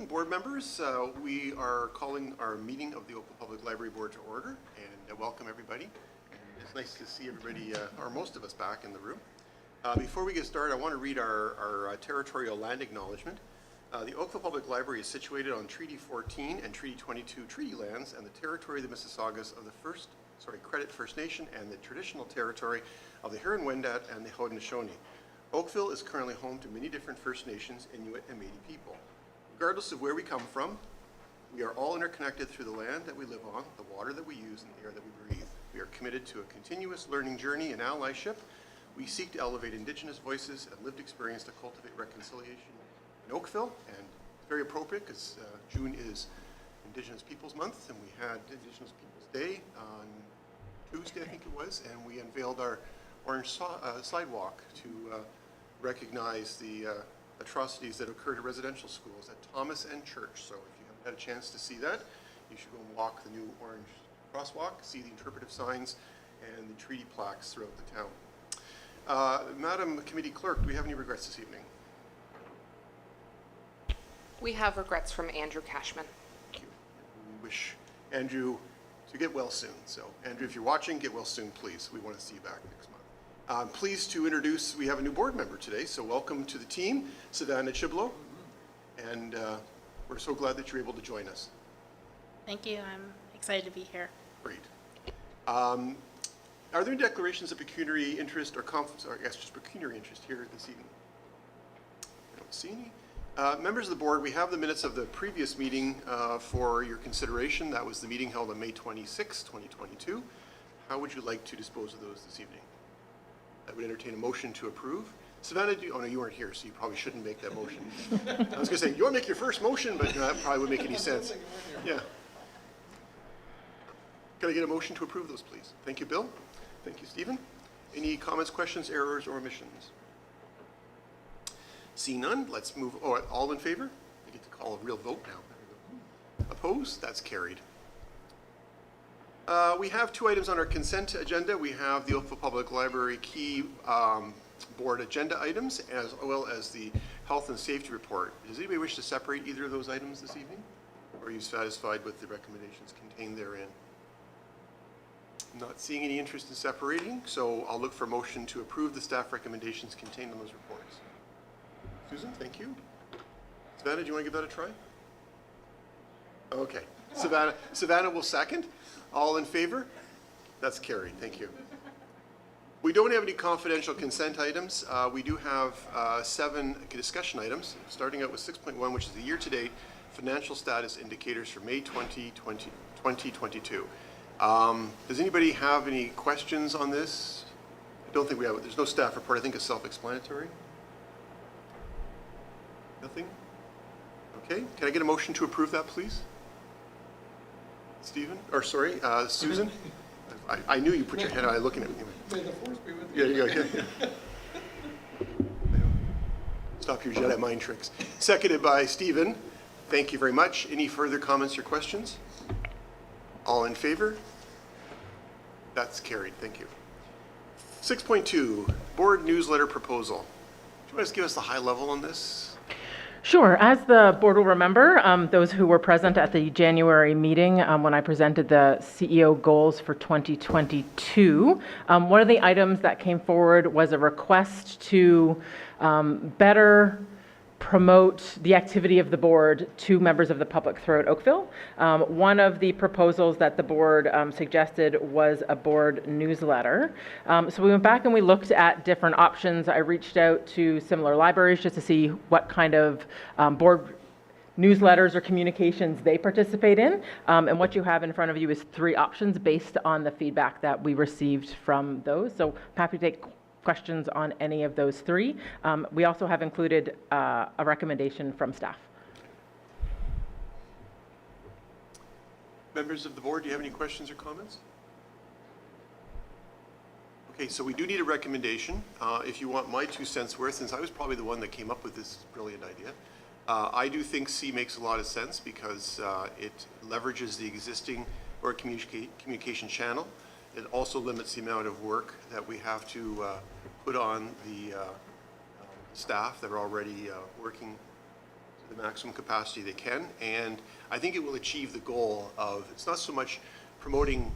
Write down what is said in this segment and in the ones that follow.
Board members, we are calling our meeting of the Oakville Public Library Board to order, and welcome everybody. And it's nice to see everybody, or most of us, back in the room. Before we get started, I want to read our territorial land acknowledgement. The Oakville Public Library is situated on Treaty 14 and Treaty 22 treaty lands and the territory of the Mississaugas of the Credit First Nation and the traditional territory of the Huron-Wendat and the Haudenosaunee. Oakville is currently home to many different First Nations, Inuit, and Métis people. Regardless of where we come from, we are all interconnected through the land that we live on, the water that we use, and the air that we breathe. We are committed to a continuous learning journey and allyship. We seek to elevate Indigenous voices and lived experience to cultivate reconciliation in Oakville, and it's very appropriate because June is Indigenous Peoples Month, and we had Indigenous Peoples Day on Tuesday, I think it was, and we unveiled our orange sidewalk to recognize the atrocities that occurred at residential schools at Thomas and Church. So if you haven't had a chance to see that, you should go and walk the new orange crosswalk, see the interpretive signs and the treaty plaques throughout the town. Madam Committee Clerk, do we have any regrets this evening? We have regrets from Andrew Cashman. Thank you. We wish Andrew to get well soon. So Andrew, if you're watching, get well soon, please. We want to see you back next month. I'm pleased to introduce, we have a new board member today, so welcome to the team, Savannah Chiblo, and we're so glad that you're able to join us. Thank you. I'm excited to be here. Great. Are there any declarations of pecuniary interest or conflicts, or I guess just pecuniary interest here this evening? I don't see any. Members of the board, we have the minutes of the previous meeting for your consideration. That was the meeting held on May 26, 2022. How would you like to dispose of those this evening? I would entertain a motion to approve. Savannah, oh no, you weren't here, so you probably shouldn't make that motion. I was going to say, you want to make your first motion, but that probably wouldn't make any sense. Yeah. Can I get a motion to approve those, please? Thank you, Bill. Thank you, Stephen. Any comments, questions, errors, or omissions? See none, let's move. Oh, all in favor? We get to call a real vote now. Opposed? That's carried. We have two items on our consent agenda. We have the Oakville Public Library key board agenda items, as well as the health and safety report. Does anybody wish to separate either of those items this evening? Or are you satisfied with the recommendations contained therein? Not seeing any interest in separating, so I'll look for a motion to approve the staff recommendations contained in those reports. Susan, thank you. Savannah, do you want to give that a try? Okay. Savannah will second. All in favor? That's carried. Thank you. We don't have any confidential consent items. We do have 7 discussion items, starting out with 6.1, which is the year-to-date financial status indicators for May 2022. Does anybody have any questions on this? I don't think we have. There's no staff report. I think it's self-explanatory. Nothing? Okay. Can I get a motion to approve that, please? Stephen, or sorry, Susan? I knew you put your head out looking at me. May the force be with you. Yeah, yeah. Stop your Jedi mind tricks. Seconded by Stephen. Thank you very much. Any further comments or questions? All in favor? That's carried. Thank you. 6.2, board newsletter proposal. Do you want to give us the high level on this? Sure. As the board will remember, those who were present at the January meeting when I presented the CEO goals for 2022, one of the items that came forward was a request to better promote the activity of the board to members of the public throughout Oakville. One of the proposals that the board suggested was a board newsletter. So we went back and we looked at different options. I reached out to similar libraries just to see what kind of board newsletters or communications they participate in. And what you have in front of you is 3 options based on the feedback that we received from those. So I'm happy to take questions on any of those 3. We also have included a recommendation from staff. Members of the board, do you have any questions or comments? Okay, so we do need a recommendation. If you want my 2 cents worth, since I was probably the one that came up with this brilliant idea, I do think C makes a lot of sense because it leverages the existing or communication channel. It also limits the amount of work that we have to put on the staff that are already working to the maximum capacity they can. And I think it will achieve the goal of, it's not so much promoting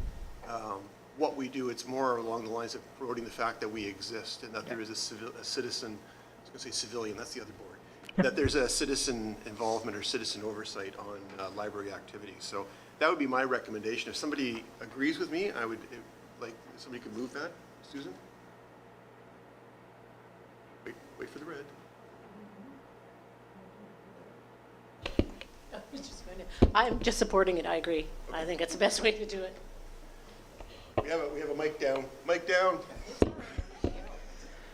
what we do, it's more along the lines of promoting the fact that we exist and that there is a citizen, I was going to say civilian, that's the other board, that there's a citizen involvement or citizen oversight on library activities. So that would be my recommendation. If somebody agrees with me, I would like, somebody could move that. Susan? Wait for the red. I'm just supporting it, I agree. I think it's the best way to do it. We have a mic down. Mic down.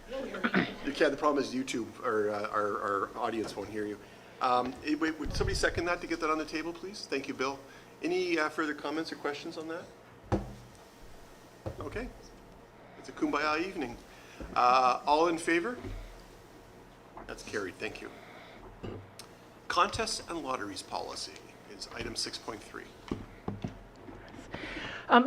You can't, the problem is YouTube, or our audience won't hear you. Would somebody second that to get that on the table, please? Thank you, Bill. Any further comments or questions on that? Okay. It's a kumbaya evening. All in favor? That's carried, thank you. Contests and lotteries policy is item 6.3.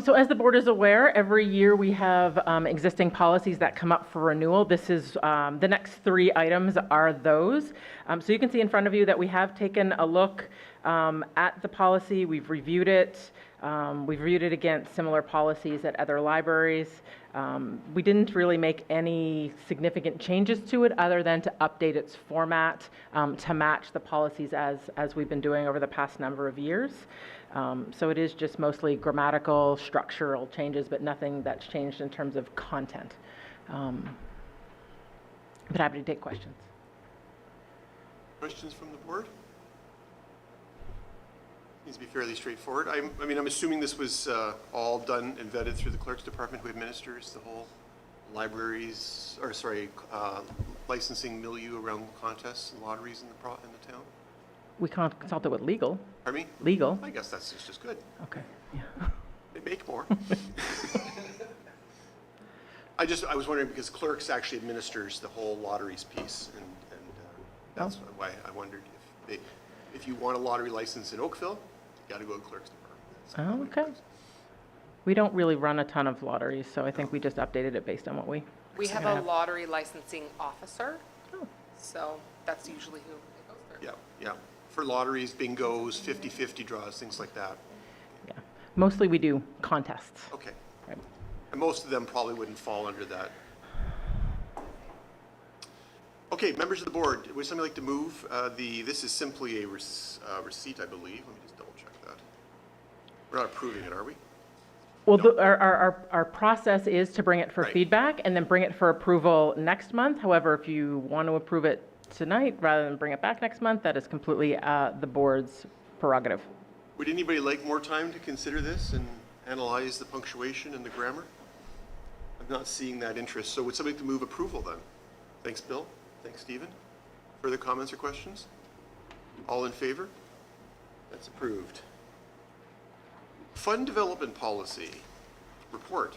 So as the board is aware, every year we have existing policies that come up for renewal. This is, the next 3 items are those. So you can see in front of you that we have taken a look at the policy. We've reviewed it. We've reviewed it against similar policies at other libraries. We didn't really make any significant changes to it other than to update its format to match the policies as we've been doing over the past number of years. So it is just mostly grammatical, structural changes, but nothing that's changed in terms of content. But happy to take questions. Questions from the board? Needs to be fairly straightforward. I mean, I'm assuming this was all done and vetted through the clerk's department who administers the whole libraries, or sorry, licensing milieu around contests and lotteries in the town? We can't consult it with legal. Pardon me? Legal. I guess that's just good. Okay. Yeah. They make more. I was wondering because clerks actually administers the whole lotteries piece, and that's why I wondered if you want a lottery license in Oakville, you got to go to the clerk's department. Oh, okay. We don't really run a ton of lotteries, so I think we just updated it based on what we. We have a lottery licensing officer, so that's usually who it goes through. Yeah. For lotteries, bingos, 50-50 draws, things like that. Yeah. Mostly we do contests. Okay. Right. And most of them probably wouldn't fall under that. Okay, members of the board, would somebody like to move this is simply a receipt, I believe. Let me just double check that. We're not approving it, are we? Well, No. our process is to bring it for Right. feedback and then bring it for approval next month. However, if you want to approve it tonight rather than bring it back next month, that is completely the board's prerogative. Would anybody like more time to consider this and analyze the punctuation and the grammar? I'm not seeing that interest. So would somebody like to move approval then? Thanks, Bill. Thanks, Stephen. Further comments or questions? All in favor? That's approved. Fund development policy report.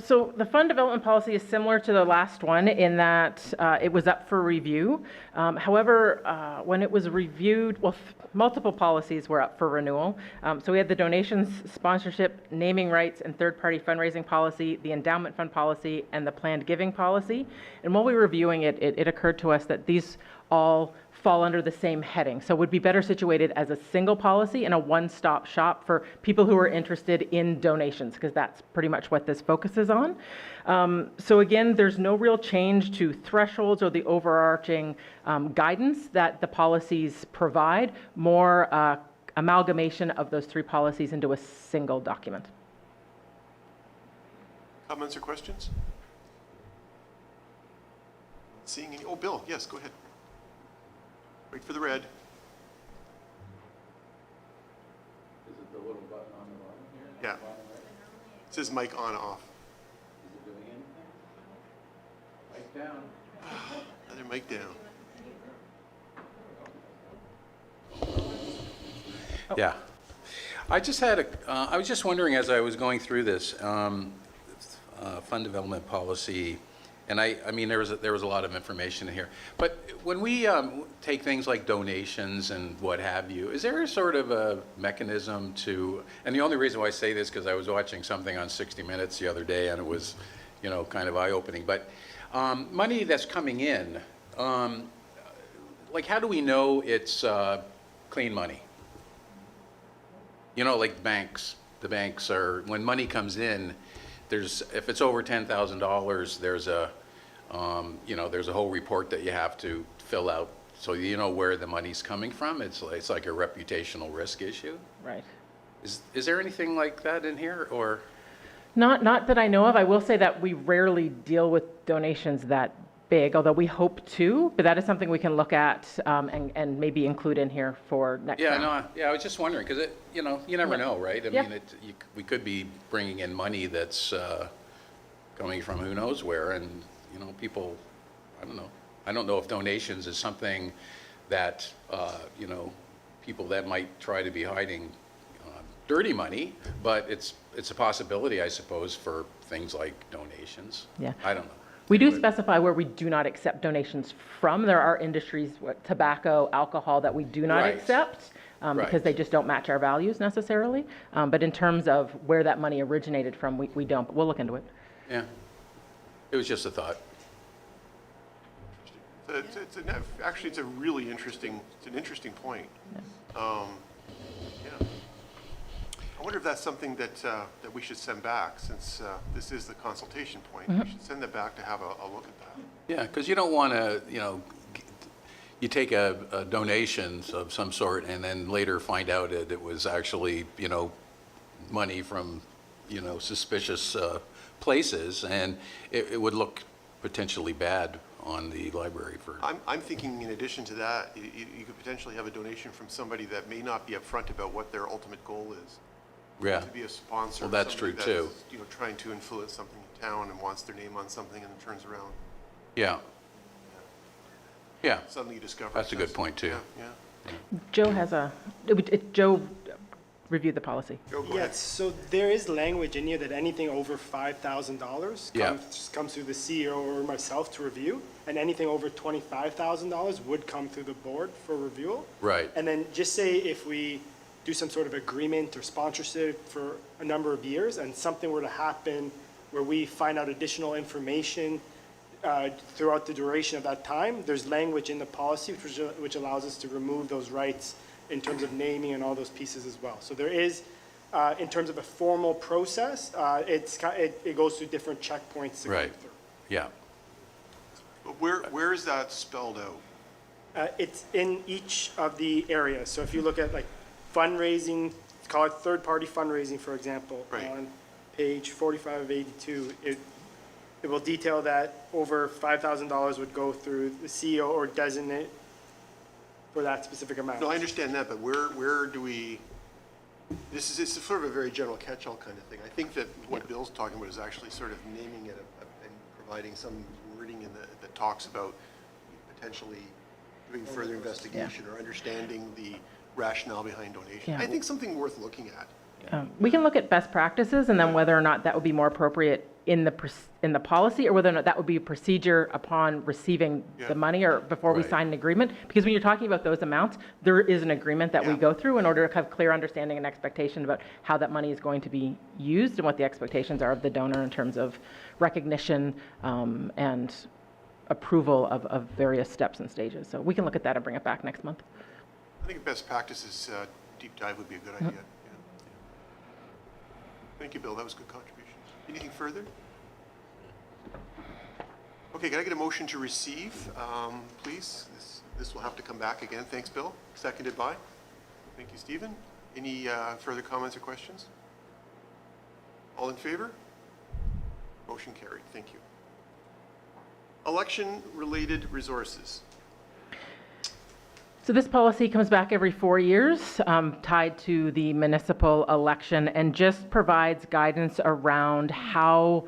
So the fund development policy is similar to the last one in that it was up for review. However, when it was reviewed, well, multiple policies were up for renewal. So we had the donations, sponsorship, naming rights, and third-party fundraising policy, the endowment fund policy, and the planned giving policy. And while we were reviewing it, it occurred to us that these all fall under the same heading. So would be better situated as a single policy and a one-stop shop for people who are interested in donations, because that's pretty much what this focuses on. So again, there's no real change to thresholds or the overarching guidance that the policies provide, more amalgamation of those 3 policies into a single document. Comments or questions? Seeing any, oh, Bill, yes, go ahead. Wait for the red. Is it the little button on the bottom here? Yeah. It says mic on, off. Is it doing anything? Mic down. Another mic down. Yeah. I just had I was just wondering as I was going through this fund development policy, and I mean there was a lot of information here. But when we take things like donations and what have you, is there a sort of a mechanism to? And the only reason why I say this because I was watching something on 60 Minutes the other day, and it was, kind of eye-opening. But money that's coming in like, how do we know it's clean money? You know, like banks, the banks are, when money comes in, if it's over $10,000, there's a, there's a whole report that you have to fill out, so you know where the money's coming from. It's like a reputational risk issue. Right. Is there anything like that in here, or? Not that I know of. I will say that we rarely deal with donations that big, although we hope to, but that is something we can look at and maybe include in here for next Yeah, time. no, I was just wondering, because you never know, right? I Yeah. mean, we could be bringing in money that's coming from who knows where, and, people, I don't know. I don't know if donations is something that, people that might try to be hiding dirty money, but it's a possibility, I suppose, for things like donations. Yeah. I don't know. We do Anyway. specify where we do not accept donations from. There are industries, tobacco, alcohol, that we do not Right. accept because Right. they just don't match our values necessarily. But in terms of where that money originated from, we don't. But we'll look into it. Yeah. It was just a thought. Actually, it's a really interesting, point. Yeah. I wonder if that's something that we should send back, since this is the consultation point. We should send that back to have a look at that. Yeah, because you don't want to, you take a donation of some sort and then later find out that it was actually, money from, suspicious places, and it would look potentially bad on the library for. I'm thinking, in addition to that, you could potentially have a donation from somebody that may not be upfront about what their ultimate goal is. Yeah. To be a sponsor. Well, that's somebody true, too. that's, trying to influence something in town and wants their name on something and then turns around. Yeah. Yeah. Suddenly you discover. That's a good point, too. Yeah. Joe has Joe reviewed the policy. Joe, go ahead. Yes, so there is language in here that anything over $5,000 Yeah. comes through the CEO or myself to review, and anything over $25,000 would come through the board for review. Right. And then just say if we do some sort of agreement or sponsorship for a number of years, and something were to happen where we find out additional information throughout the duration of that time, there's language in the policy which allows us to remove those rights in terms of naming and all those pieces as well. So there is, in terms of a formal process, it goes through different checkpoints to go Right. through. Yeah. But where is that spelled out? It's in each of the areas. So if you look at like fundraising, call it third-party fundraising, for example. Right. On page 45 of 82, it will detail that over $5,000 would go through the CEO or designate for that specific amount. No, I understand that, but where do we, it's sort of a very general catch-all kind of thing. I think that what Bill's talking about is actually sort of naming it and providing some wording that talks about potentially doing further investigation or understanding the rationale behind donation. Yeah. I think something worth looking at. We can look at best practices and then whether or not that would be more appropriate in the policy, or whether or not that would be a procedure upon receiving Yeah. the money or before we Right. sign an agreement. Because when you're talking about those amounts, there is an agreement that we Yeah. go through in order to have clear understanding and expectation about how that money is going to be used and what the expectations are of the donor in terms of recognition and approval of various steps and stages. So we can look at that and bring it back next month. I think best practices deep dive would be a good idea. Yeah. Thank you, Bill. That was good contributions. Anything further? Okay, can I get a motion to receive, please? This will have to come back again. Thanks, Bill. Seconded by? Thank you, Stephen. Any further comments or questions? All in favor? Motion carried. Thank you. Election-related resources. So this policy comes back every 4 years, tied to the municipal election, and just provides guidance around how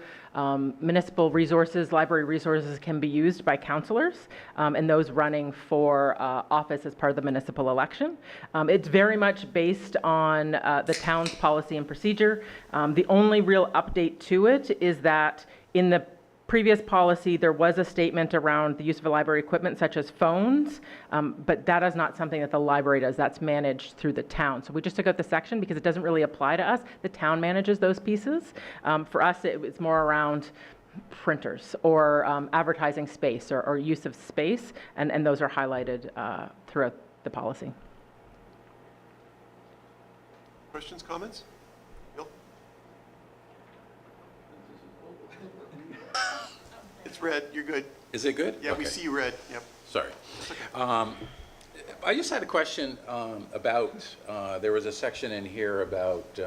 municipal resources, library resources can be used by councillors and those running for office as part of the municipal election. It's very much based on the town's policy and procedure. The only real update to it is that in the previous policy, there was a statement around the use of library equipment such as phones, but that is not something that the library does. That's managed through the town. So we just took out the section because it doesn't really apply to us. The town manages those pieces. For us, it's more around printers or advertising space or use of space, and those are highlighted throughout the policy. Questions, comments? Bill? It's red, you're good. Is it good? Yeah, we Okay. see you red, yep. Sorry. I just had a question about, there was a section in here about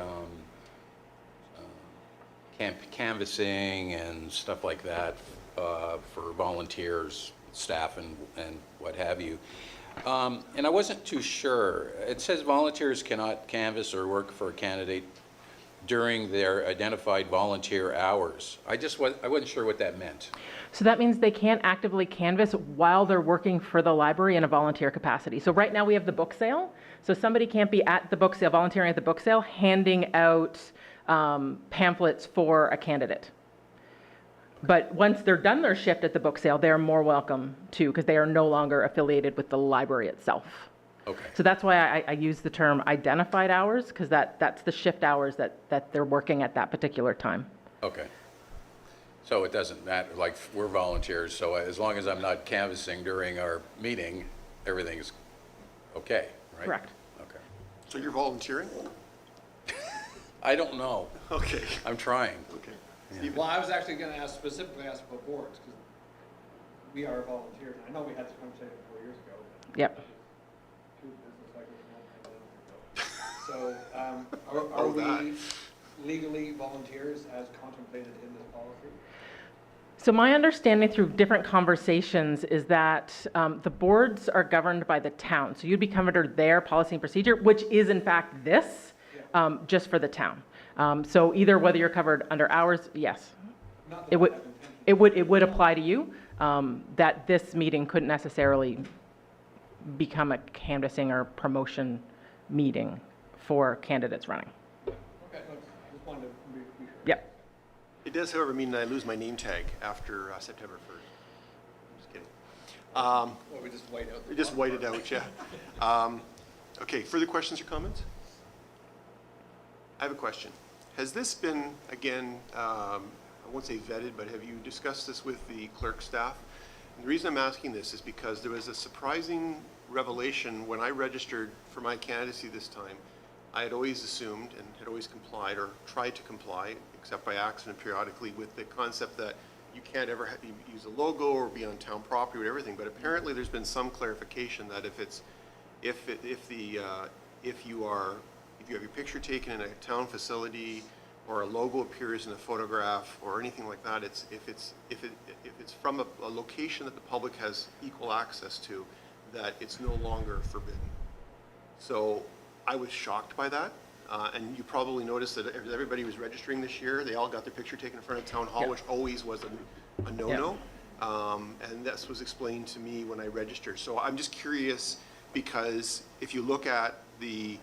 canvassing and stuff like that for volunteers, staff, and what have you. And I wasn't too sure. It says volunteers cannot canvass or work for a candidate during their identified volunteer hours. I wasn't sure what that meant. So that means they can't actively canvass while they're working for the library in a volunteer capacity. So right now we have the book sale. So somebody can't be at the book sale, volunteering at the book sale, handing out pamphlets for a candidate. But once they're done their shift at the book sale, they're more welcome to, because they are no longer affiliated with the library itself. Okay. So that's why I use the term identified hours, because that's the shift hours that they're working at that particular time. Okay. So it doesn't matter, like, we're volunteers, so as long as I'm not canvassing during our meeting, everything's okay, right? Correct. Okay. So you're volunteering? I don't know. Okay, I'm trying. okay. Stephen? Well, I was actually going to specifically ask about boards, because we are volunteers. I know we had this conversation 4 years ago. but Yep. two business cycles, one pandemic ago. So are that. we legally volunteers as contemplated in this policy? So my understanding through different conversations is that the boards are governed by the town. So you'd be covered under their policy and procedure, which is in fact this, just for the town. So either whether you're covered under ours, yes, Not it that I would, have intention. it would apply to you, that this meeting couldn't necessarily become a canvassing or promotion meeting for candidates running. Okay, just wanted to be sure. Yep. It does, however, mean that I lose my name tag after September 1st. I'm just kidding. Well, we just white out. We just white it out, yeah. Okay, further questions or comments? I have a question. Has this been, again, I won't say vetted, but have you discussed this with the clerk staff? And the reason I'm asking this is because there was a surprising revelation when I registered for my candidacy this time. I had always assumed and had always complied or tried to comply, except by accident periodically, with the concept that you can't ever use a logo or be on town property or everything. But apparently there's been some clarification that if you have your picture taken in a town facility or a logo appears in a photograph or anything like that, if it's from a location that the public has equal access to, that it's no longer forbidden. So I was shocked by that, and you probably noticed that as everybody was registering this year, they all got their picture taken in front of town hall, Yeah. which always was a no-no. And this was explained to me when I registered. So I'm just curious, because if you look at 1B,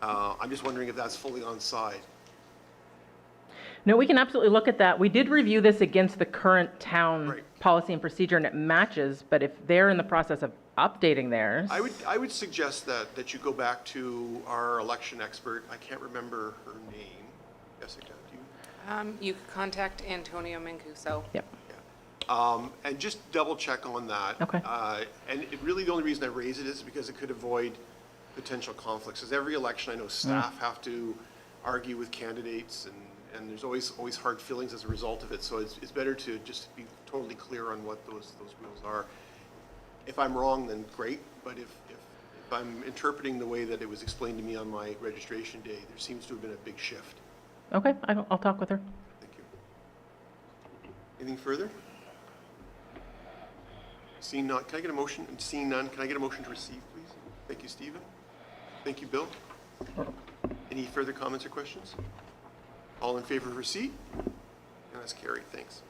I'm just wondering if that's fully on side. No, we can absolutely look at that. We did review this against the current town Right. policy and procedure, and it matches, but if they're in the process of updating theirs. I would suggest that you go back to our election expert. I can't remember her name. Jessica, do you? You could contact Antonio Mancuso. Yep. And just double check on that. Okay. And really the only reason I raise it is because it could avoid potential conflicts. Because every election, I know staff have to argue with candidates, and there's always hard feelings as a result of it. So it's better to just be totally clear on what those rules are. If I'm wrong, then great. But if I'm interpreting the way that it was explained to me on my registration day, there seems to have been a big shift. Okay, I'll talk with her. Thank you. Anything further? Seeing none, can I get a motion? Seeing none, can I get a motion to receive, please? Thank you, Stephen. Thank you, Bill. Any further comments or questions? All in favor of receipt? And that's carried, thanks.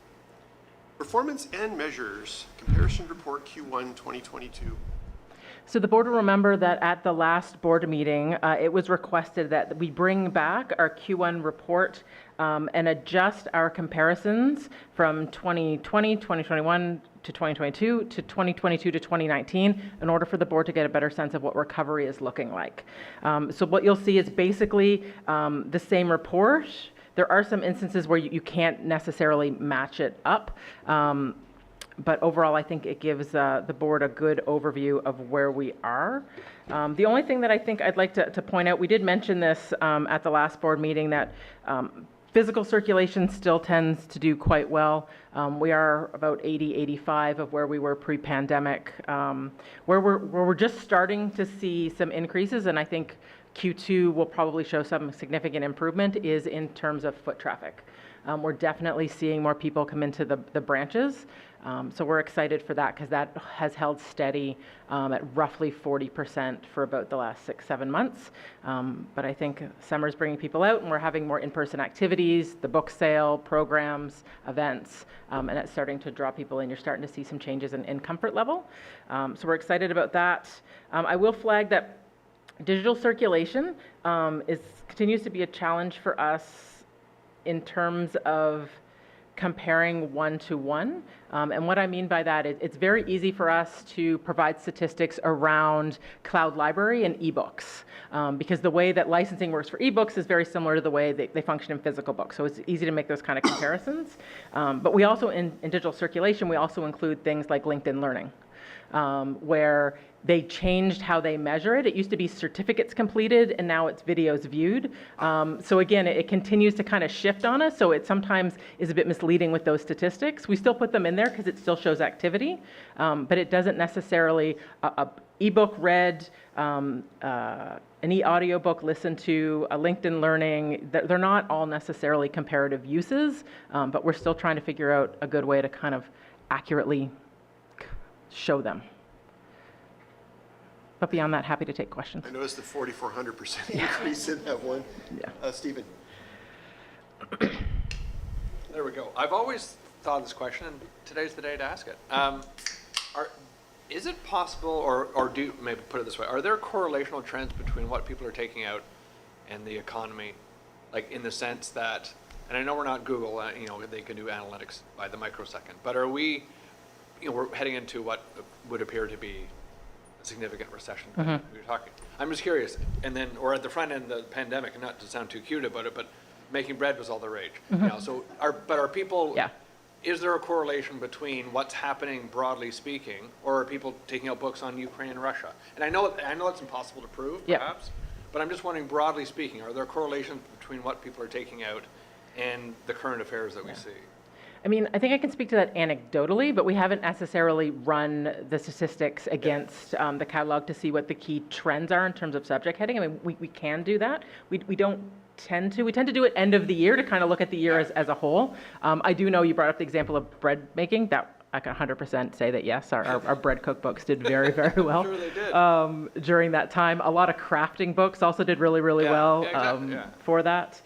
Performance and measures, comparison report Q1 2022. So the board will remember that at the last board meeting, it was requested that we bring back our Q1 report and adjust our comparisons from 2020, 2021, to 2022 to 2022 to 2019 in order for the board to get a better sense of what recovery is looking like. So what you'll see is basically the same report. There are some instances where you can't necessarily match it up. But overall, I think it gives the board a good overview of where we are. The only thing that I think I'd like to point out, we did mention this at the last board meeting, that physical circulation still tends to do quite well. We are about 80, 85 of where we were pre-pandemic. Where we're just starting to see some increases, and I think Q2 will probably show some significant improvement, is in terms of foot traffic. We're definitely seeing more people come into the branches. So we're excited for that because that has held steady at roughly 40% for about the last 6-7 months. But I think summer's bringing people out and we're having more in-person activities, the book sale, programs, events, and it's starting to draw people in. You're starting to see some changes in comfort level. So we're excited about that. I will flag that digital circulation continues to be a challenge for us in terms of comparing one-to-one. And what I mean by that is it's very easy for us to provide statistics around cloud library and ebooks, because the way that licensing works for ebooks is very similar to the way they function in physical books. So it's easy to make those kind of comparisons. But we also, in digital circulation, we also include things like LinkedIn Learning, where they changed how they measure it. It used to be certificates completed, and now it's videos viewed. So again, it continues to kind of shift on us, so it sometimes is a bit misleading with those statistics. We still put them in there because it still shows activity, but it doesn't necessarily, a ebook read, an e-audio book listened to, a LinkedIn Learning, they're not all necessarily comparative uses, but we're still trying to figure out a good way to kind of accurately show them. But beyond that, happy to take questions. I noticed the 4,400% increase in that one. Yeah. Stephen? There we go. I've always thought of this question, and today's the day to ask it. Is it possible, or do, maybe put it this way, are there correlational trends between what people are taking out and the economy? Like in the sense that, and I know we're not Google, they can do analytics by the microsecond, but are we, we're heading into what would appear to be a significant recession. We were talking. I'm just curious, and then, or at the front end of the pandemic, and not to sound too cute about it, but making bread was all the rage. So are people, Yeah. is there a correlation between what's happening broadly speaking, or are people taking out books on Ukraine and Russia? And I know it's impossible to prove, Yeah. perhaps, but I'm just wondering, broadly speaking, are there correlations between what people are taking out and the current affairs that we see? I mean, I think I can speak to that anecdotally, but we haven't necessarily run the statistics against the catalog to see what the key trends are in terms of subject heading. I mean, we can do that. We don't tend to. We tend to do it end of the year to kind of look at the year as a whole. I do know you brought up the example of bread making. That I can 100% say that yes, our bread cookbooks did very, very well. I'm sure they did. During that time. A lot of crafting books also did really, really well exactly, for that.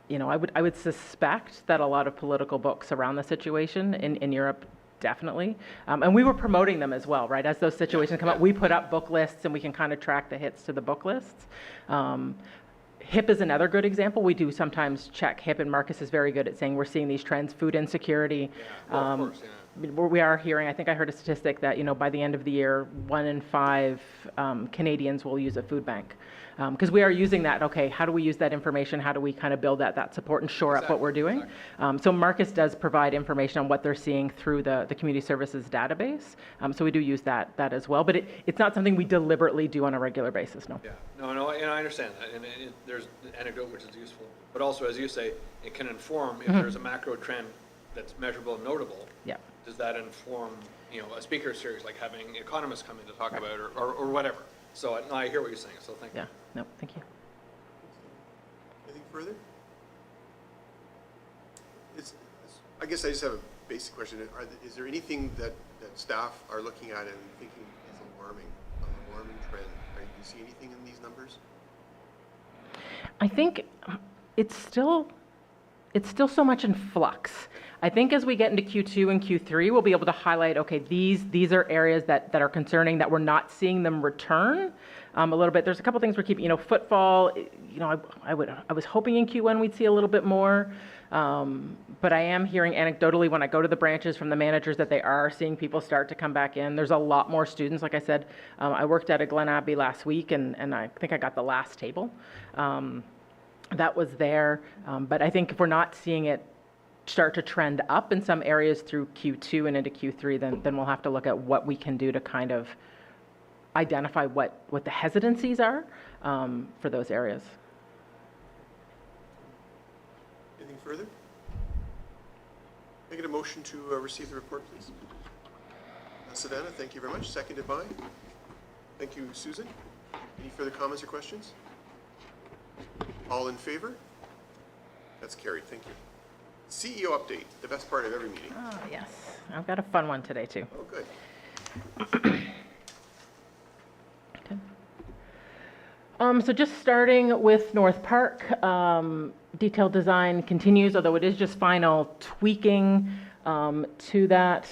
I would suspect that a lot of political books around the situation in Europe, definitely. And we were promoting them as well, right? As those situations come up, we put up book lists and we can kind of track the hits to the book lists. HIP is another good example. We do sometimes check HIP, and Marcus is very good at saying we're seeing these trends, food insecurity. Of course, We are hearing, I think I heard a statistic that, by the end of the year, 1 in 5 Canadians will use a food bank. Because we are using that, okay, how do we use that information? How do we kind of build that support and shore up what we're doing? So Marcus does provide information on what they're seeing through the community services database. So we do use that as well, but it's not something we deliberately do on a regular basis, no. Yeah, no, and I understand that, and there's an anecdote which is useful, but also, as you say, it can inform if there's a macro trend that's measurable and notable. Yeah. Does that inform, a speaker series, like having economists come in to talk about it, or whatever? So no, I hear what you're saying, so thank you. Yeah, no, thank you. Anything further? I guess I just have a basic question. Is there anything that staff are looking at and thinking is an alarming trend? Do you see anything in these numbers? I think it's still so much in flux. I think as we get into Q2 and Q3, we'll be able to highlight, okay, these are areas that are concerning, that we're not seeing them return a little bit. There's a couple things we're keeping, footfall, I was hoping in Q1 we'd see a little bit more. But I am hearing anecdotally when I go to the branches from the managers that they are seeing people start to come back in. There's a lot more students. Like I said, I worked at a Glen Abbey last week, and I think I got the last table that was there. But I think if we're not seeing it start to trend up in some areas through Q2 and into Q3, then we'll have to look at what we can do to kind of identify what the hesitancies are for those areas. Anything further? Can I get a motion to receive the report, please? Savannah, thank you very much. Seconded by? Thank you, Susan. Any further comments or questions? All in favor? That's carried, thank you. CEO update, the best part of every meeting. Oh, yes. I've got a fun one today, too. Oh, good. So just starting with North Park, detailed design continues, although it is just final tweaking to that.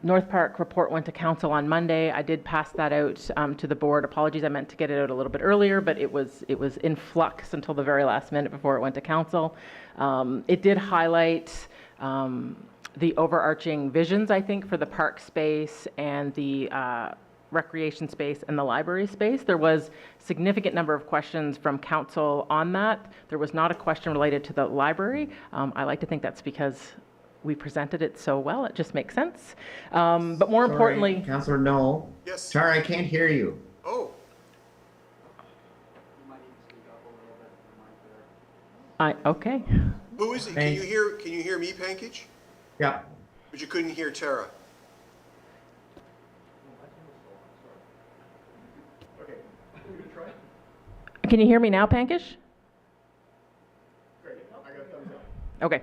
North Park report went to council on Monday. I did pass that out to the board. Apologies, I meant to get it out a little bit earlier, but it was in flux until the very last minute before it went to council. It did highlight the overarching visions, I think, for the park space and the recreation space and the library space. There was significant number of questions from council on that. There was not a question related to the library. I like to think that's because we presented it so well, it just makes sense. But more importantly... Councillor Knoll. Yes. Tara, I can't hear you. Oh, Okay. who is it? Thanks. Can you hear me, Pankage? Yeah. But you couldn't hear Tara. Can you hear me now, Pankish? Okay.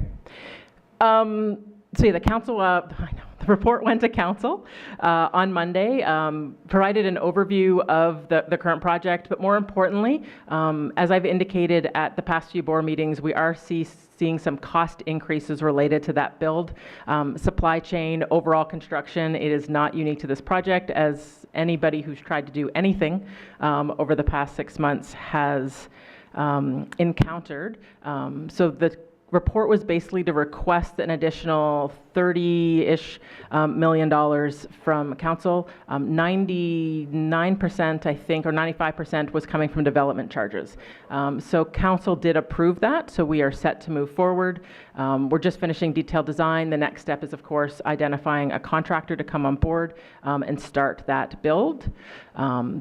So yeah, the council, I know, the report went to council on Monday, provided an overview of the current project, but more importantly, as I've indicated at the past few board meetings, we are seeing some cost increases related to that build. Supply chain, overall construction, it is not unique to this project, as anybody who's tried to do anything over the past 6 months has encountered. So the report was basically to request an additional $30-ish million from council. 99%, I think, or 95% was coming from development charges. So council did approve that, so we are set to move forward. We're just finishing detailed design. The next step is, of course, identifying a contractor to come on board and start that build.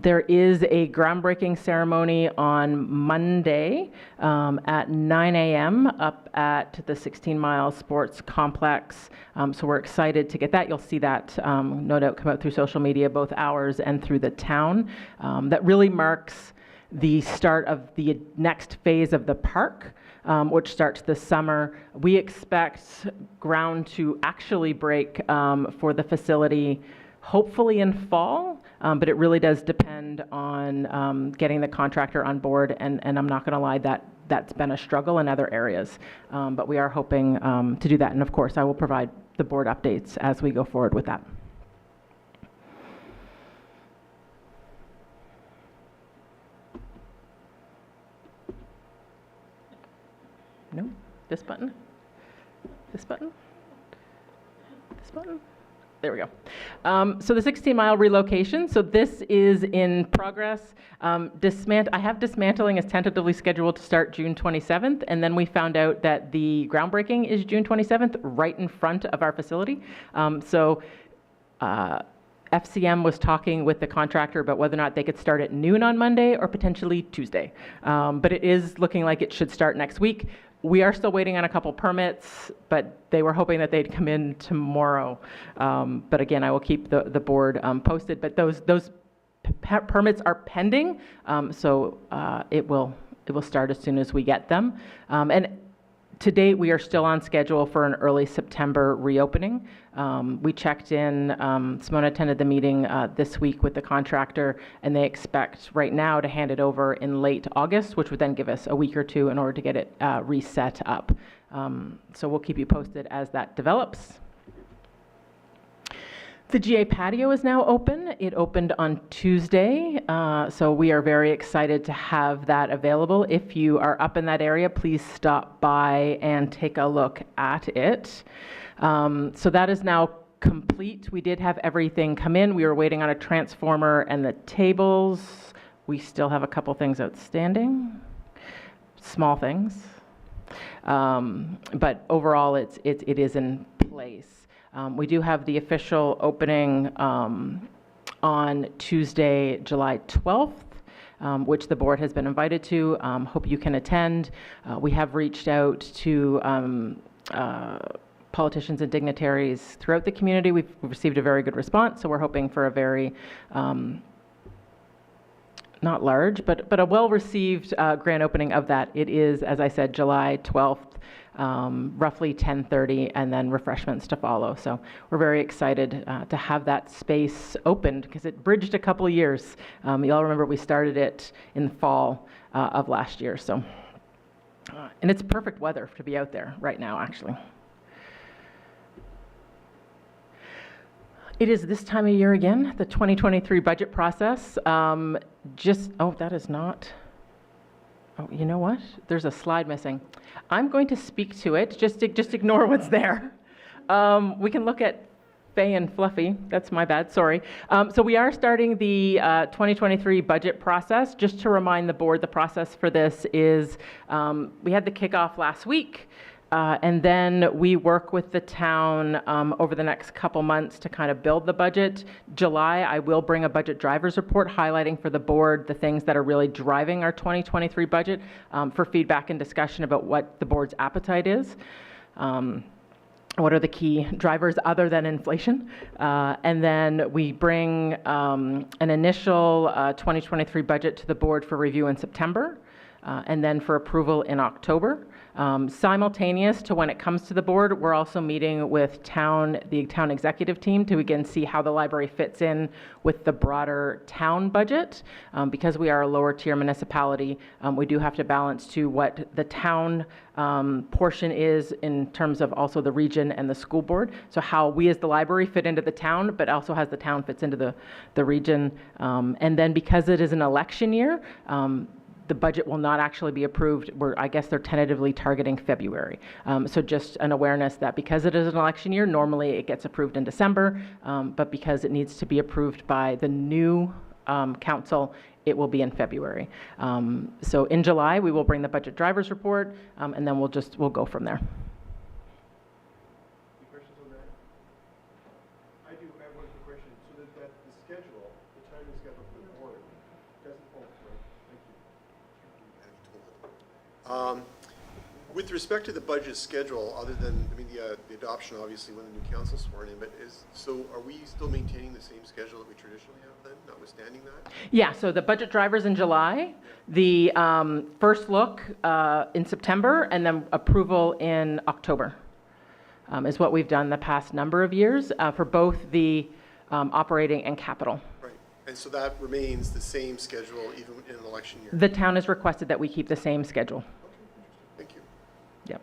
There is a groundbreaking ceremony on Monday at 9 a.m. up at the 16 Mile Sports Complex. So we're excited to get that. You'll see that no doubt come out through social media, both ours and through the town. That really marks the start of the next phase of the park, which starts this summer. We expect ground to actually break for the facility hopefully in fall, but it really does depend on getting the contractor on board, and I'm not going to lie, that's been a struggle in other areas. But we are hoping to do that, and of course I will provide the board updates as we go forward with that. No, this button, this button, this button. There we go. So the 16-mile relocation, so this is in progress. I have dismantling is tentatively scheduled to start June 27th, and then we found out that the groundbreaking is June 27th, right in front of our facility. FCM was talking with the contractor about whether or not they could start at noon on Monday or potentially Tuesday. But it is looking like it should start next week. We are still waiting on a couple permits, but they were hoping that they'd come in tomorrow. But again, I will keep the board posted. But those permits are pending, so it will start as soon as we get them. And to date, we are still on schedule for an early September reopening. We checked in, Simona attended the meeting this week with the contractor, and they expect right now to hand it over in late August, which would then give us a week or two in order to get it reset up. So we'll keep you posted as that develops. The GA patio is now open. It opened on Tuesday, so we are very excited to have that available. If you are up in that area, please stop by and take a look at it. So that is now complete. We did have everything come in. We were waiting on a transformer and the tables. We still have a couple things outstanding, small things. But overall, it is in place. We do have the official opening on Tuesday, July 12th, which the board has been invited to. Hope you can attend. We have reached out to politicians and dignitaries throughout the community. We've received a very good response, so we're hoping for a very not large, but a well-received grand opening of that. It is, as I said, July 12th, roughly 10:30, and then refreshments to follow. So we're very excited to have that space opened because it bridged a couple of years. You all remember we started it in the fall of last year. So, and it's perfect weather to be out there right now, actually. It is this time of year again, the 2023 budget process. That is not, you know what? There's a slide missing. I'm going to speak to it, just ignore what's there. We can look at Faye and Fluffy, that's my bad, sorry. So we are starting the 2023 budget process. Just to remind the board, the process for this is, we had the kickoff last week. And then we work with the town over the next couple months to kind of build the budget. July, I will bring a budget drivers report highlighting for the board the things that are really driving our 2023 budget for feedback and discussion about what the board's appetite is. What are the key drivers other than inflation? And then we bring an initial 2023 budget to the board for review in September, and then for approval in October. Simultaneous to when it comes to the board, we're also meeting with the town executive team to again see how the library fits in with the broader town budget. Because we are a lower tier municipality, we do have to balance to what the town portion is in terms of also the region and the school board. So how we as the library fit into the town, but also how the town fits into the region. And then because it is an election year, the budget will not actually be approved. I guess they're tentatively targeting February. So just an awareness that because it is an election year, normally it gets approved in December, but because it needs to be approved by the new council, it will be in February. So in July, we will bring the budget drivers report, and then we'll go from there. Any questions on that? I do have one quick question. So that the schedule, the timing schedule for the board, doesn't fall through. Thank you. With respect to the budget schedule, other than, the adoption, obviously, when the new council's sworn in, but are we still maintaining the same schedule that we traditionally have then, notwithstanding that? Yeah, so the budget drivers in July, the first look in September, and then approval in October is what we've done the past number of years for both the operating and capital. Right, and so that remains the same schedule even in an election year? The town has requested that we keep the same schedule. Thank you. Yep.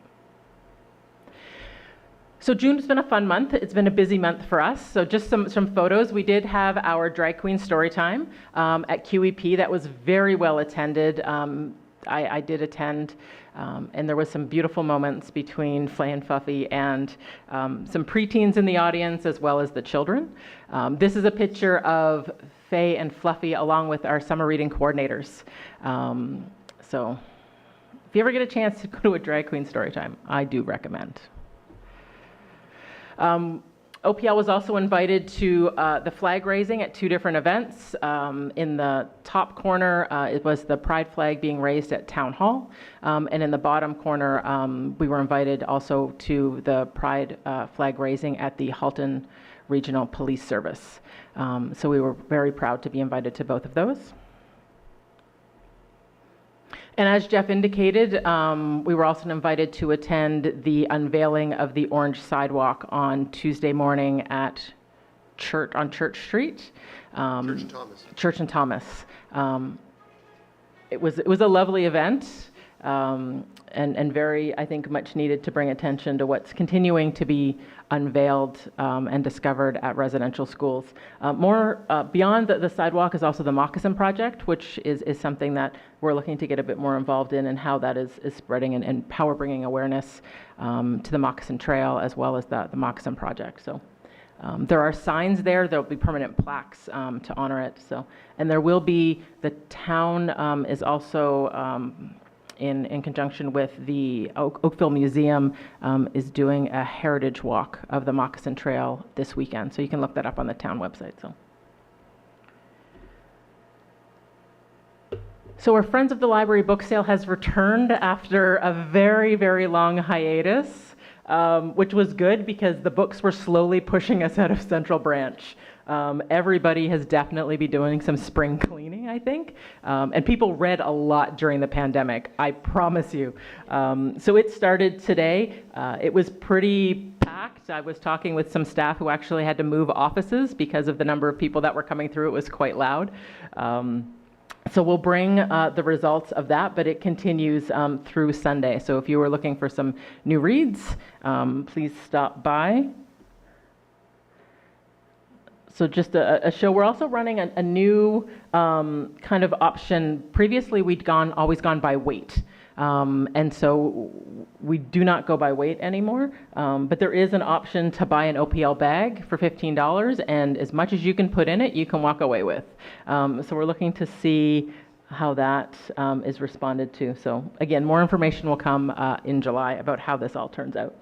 So June's been a fun month. It's been a busy month for us. So just some photos. We did have our drag queen story time at QEP. That was very well attended. I did attend, and there was some beautiful moments between Flay and Fluffy and some preteens in the audience as well as the children. This is a picture of Faye and Fluffy along with our summer reading coordinators. So if you ever get a chance to go to a drag queen story time, I do recommend. OPL was also invited to the flag raising at two different events. In the top corner, it was the pride flag being raised at Town Hall. And in the bottom corner, we were invited also to the pride flag raising at the Halton Regional Police Service. So we were very proud to be invited to both of those. And as Jeff indicated, we were also invited to attend the unveiling of the orange sidewalk on Tuesday morning at on Church Street. Church and Thomas. Church and Thomas. It was a lovely event. and very, I think, much needed to bring attention to what's continuing to be unveiled and discovered at residential schools. More beyond the sidewalk is also the Moccasin Project, which is something that we're looking to get a bit more involved in, and how that is spreading, and how we're bringing awareness to the Moccasin Trail as well as the Moccasin Project. So there are signs there. There'll be permanent plaques to honor it. So, and there will be, the town is also in conjunction with the Oakville Museum is doing a heritage walk of the Moccasin Trail this weekend. So you can look that up on the town website. So our Friends of the Library book sale has returned after a very, very long hiatus, which was good because the books were slowly pushing us out of Central Branch. Everybody has definitely been doing some spring cleaning, I think. And people read a lot during the pandemic, I promise you. So it started today. It was pretty packed. I was talking with some staff who actually had to move offices because of the number of people that were coming through. It was quite loud. So we'll bring the results of that, but it continues through Sunday. So if you were looking for some new reads, please stop by. So just a show. We're also running a new kind of option. Previously, we'd always gone by weight. And so we do not go by weight anymore. But there is an option to buy an OPL bag for $15, and as much as you can put in it, you can walk away with. So we're looking to see how that is responded to. So again, more information will come in July about how this all turns out.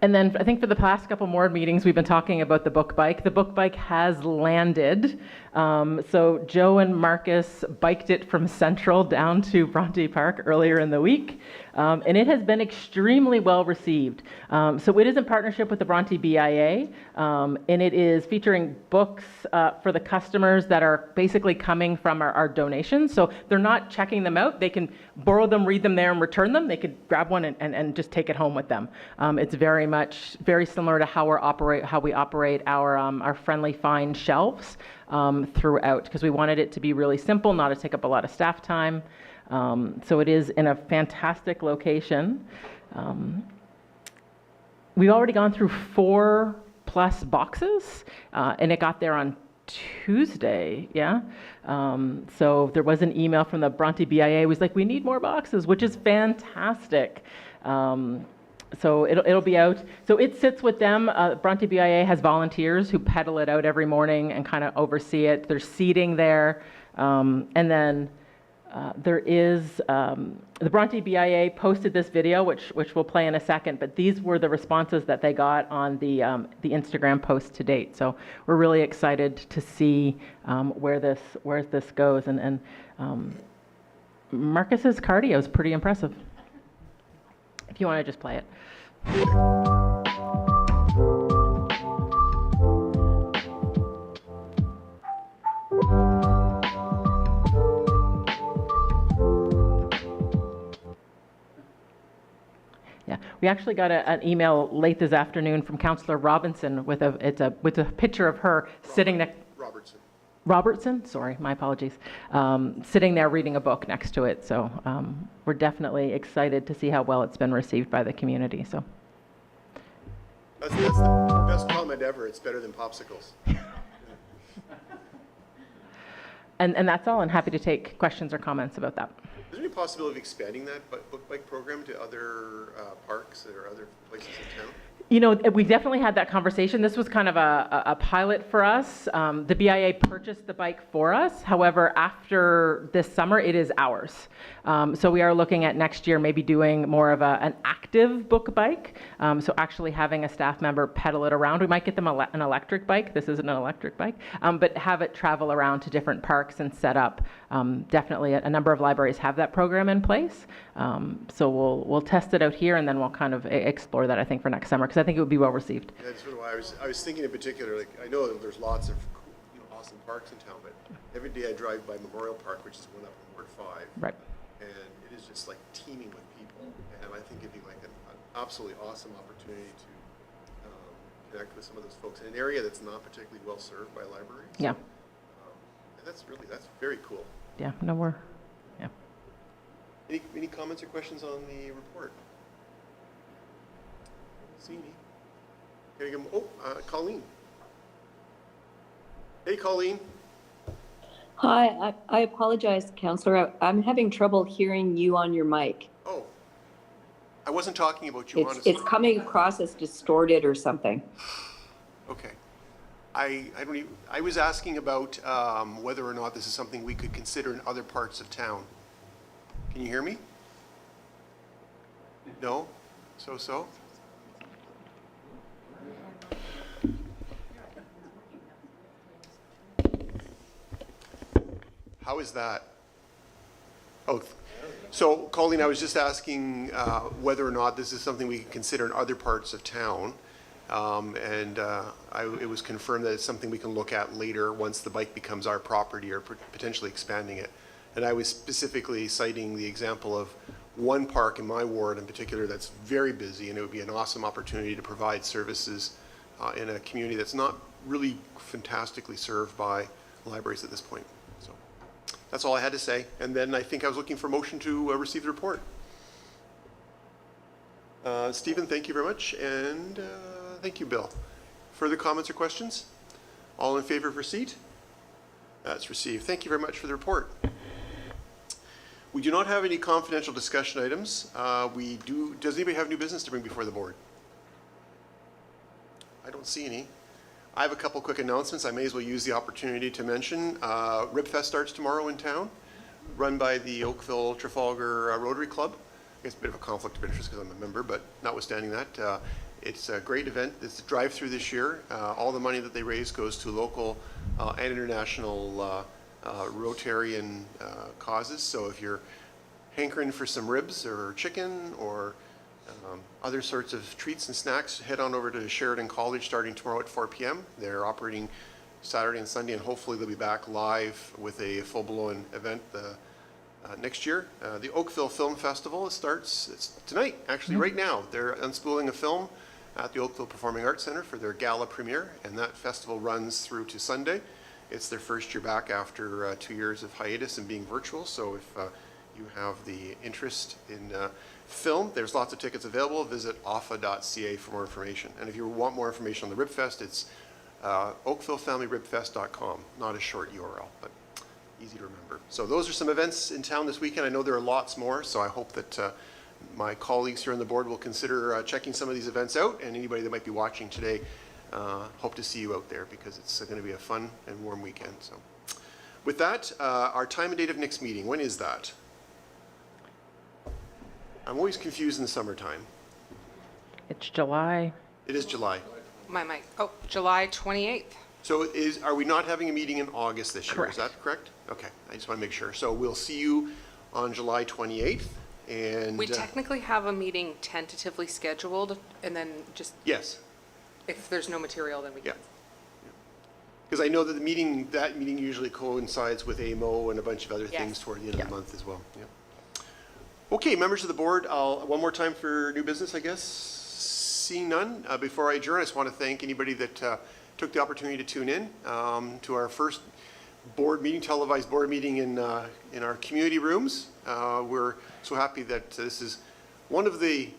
And then I think for the past couple more meetings, we've been talking about the book bike. The book bike has landed. So Joe and Marcus biked it from Central down to Bronte Park earlier in the week. And it has been extremely well received. So it is in partnership with the Bronte BIA, and it is featuring books for the customers that are basically coming from our donations. So they're not checking them out. They can borrow them, read them there, and return them. They could grab one and just take it home with them. It's very similar to how we operate our Friendly Find shelves throughout, because we wanted it to be really simple, not to take up a lot of staff time. So it is in a fantastic location. We've already gone through 4+ boxes, and it got there on Tuesday, yeah? So there was an email from the Bronte BIA. It was like, we need more boxes, which is fantastic. So it'll be out. So it sits with them. Bronte BIA has volunteers who pedal it out every morning and kind of oversee it. There's seating there. And then there is, the Bronte BIA posted this video, which we'll play in a second, but these were the responses that they got on the Instagram post to date. So we're really excited to see where this goes. And Marcus's cardio is pretty impressive. If you want to just play it. Yeah, we actually got an email late this afternoon from Councillor Robinson with a picture of her sitting next. Robertson, sorry, my apologies, sitting there reading a book next to it. So we're definitely excited to see how well it's been received by the community. So That's the best comment ever. It's better than popsicles. and that's all. I'm happy to take questions or comments about that. Is there any possibility of expanding that book bike program to other parks or other places in town? You know, we definitely had that conversation. This was kind of a pilot for us. The BIA purchased the bike for us. However, after this summer, it is ours. So we are looking at next year maybe doing more of an active book bike. So actually having a staff member pedal it around. We might get them an electric bike. This isn't an electric bike. But have it travel around to different parks and set up. Definitely a number of libraries have that program in place. So we'll test it out here, and then we'll kind of explore that, I think, for next summer, because I think it would be well received. Yeah, that's sort of why I was thinking in particular, like, I know that there's lots of awesome parks in town, but every day I drive by Memorial Park, which is one up in Ward 5. Right. And it is just like teeming with people. And I think it'd be like an absolutely awesome opportunity to connect with some of those folks in an area that's not particularly well served by libraries. Yeah. And that's very cool. Yeah, Any comments or questions on the report? See any? Can I give 'em- Colleen. Hey, Colleen. Hi, I apologize, Counselor. I'm having trouble hearing you on your mic. Oh, I wasn't talking about you, honestly. It's coming across as distorted or something. Okay. I don't even, I was asking about whether or not this is something we could consider in other parts of town. Can you hear me? No? So? How is that? Oh, so Colleen, I was just asking whether or not this is something we could consider in other parts of town. It was confirmed that it's something we can look at later once the bike becomes our property or potentially expanding it. And I was specifically citing the example of one park in my ward in particular that's very busy, and it would be an awesome opportunity to provide services in a community that's not really fantastically served by libraries at this point. So that's all I had to say. And then I think I was looking for motion to receive the report. Stephen, thank you very much, and thank you, Bill. Further comments or questions? All in favor of receipt? That's received. Thank you very much for the report. We do not have any confidential discussion items. Does anybody have new business to bring before the board? I don't see any. I have a couple quick announcements. I may as well use the opportunity to mention. RibFest starts tomorrow in town, run by the Oakville Trafalgar Rotary Club. I guess a bit of a conflict of interest because I'm a member, but notwithstanding that, it's a great event. It's a drive-through this year. All the money that they raise goes to local and international Rotarian causes. So if you're hankering for some ribs or chicken or other sorts of treats and snacks, head on over to Sheridan College starting tomorrow at 4 p.m. They're operating Saturday and Sunday, and hopefully they'll be back live with a full-blown event next year. The Oakville Film Festival starts tonight, actually right now. They're unspooling a film at the Oakville Performing Arts Center for their gala premiere, and that festival runs through to Sunday. It's their first year back after 2 years of hiatus and being virtual, so if you have the interest in film, there's lots of tickets available. Visit offa.ca for more information. And if you want more information on the RibFest, it's oakvillefamilyribfest.com. Not a short URL, but easy to remember. So those are some events in town this weekend. I know there are lots more, so I hope that my colleagues here on the board will consider checking some of these events out, and anybody that might be watching today, hope to see you out there because it's going to be a fun and warm weekend. So with that, our time and date of next meeting, when is that? I'm always confused in the summertime. It's July. It is July. My mic. Oh, July 28th. So are we not having a meeting in August this year? Correct. Is that correct? Okay, I just want to make sure. So we'll see you on July 28th, and... We technically have a meeting tentatively scheduled, and then just, Yes, if there's no material, then we yeah. can. Because I know that that meeting usually coincides with AMO and a bunch of other Yes. things toward the end of the month as well. Yeah. Okay, members of the board, one more time for new business, I guess. Seeing none, before I adjourn, I just want to thank anybody that took the opportunity to tune in to our first board meeting, televised board meeting in our community rooms. We're so happy that this is one of the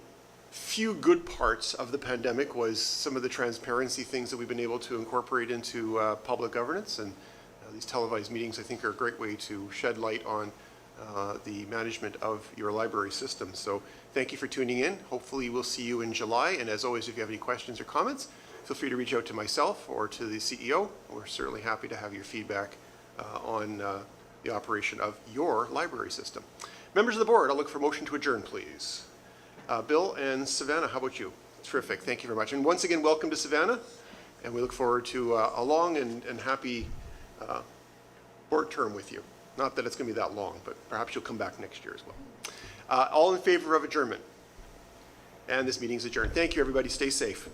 few good parts of the pandemic was some of the transparency things that we've been able to incorporate into public governance, and these televised meetings I think are a great way to shed light on the management of your library system. So thank you for tuning in. Hopefully we'll see you in July, and as always, if you have any questions or comments, feel free to reach out to myself or to the CEO. We're certainly happy to have your feedback on the operation of your library system. Members of the board, I'll look for motion to adjourn, please. Bill and Savannah, how about you? Terrific, thank you very much. And once again, welcome to Savannah, and we look forward to a long and happy board term with you. Not that it's going to be that long, but perhaps you'll come back next year as well. All in favor of adjournment? And this meeting is adjourned. Thank you, everybody. Stay safe.